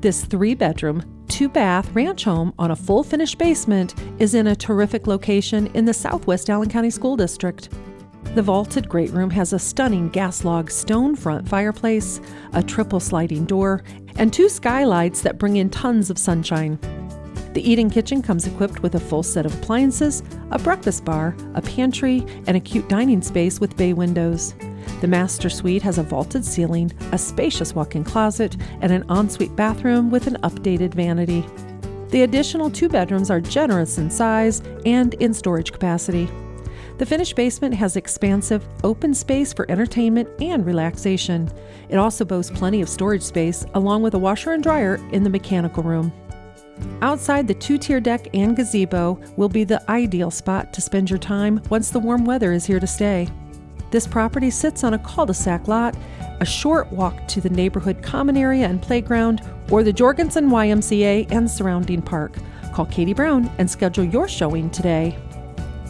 This 3-bedroom, 2-bath ranch home on a full finished basement is in a terrific location in the Southwest Allen County School District. The vaulted great room has a stunning gas log stone front fireplace, a triple sliding door, and 2 skylights that bring in tons of sunshine. The eating kitchen comes equipped with a full set of appliances, a breakfast bar, a pantry, and a cute dining space with bay windows. The master suite has a vaulted ceiling, a spacious walk-in closet, and an ensuite bathroom with an updated vanity. The additional 2 bedrooms are generous in size and in storage capacity. The finished basement has expansive, open space for entertainment and relaxation. It also boasts plenty of storage space, along with a washer and dryer in the mechanical room. Outside, the 2-tier deck and gazebo will be the ideal spot to spend your time once the warm weather is here to stay. This property sits on a cul-de-sac lot, a short walk to the neighborhood common area and playground, or the Jorgenson YMCA and surrounding park. Call Katie Brown and schedule your showing today.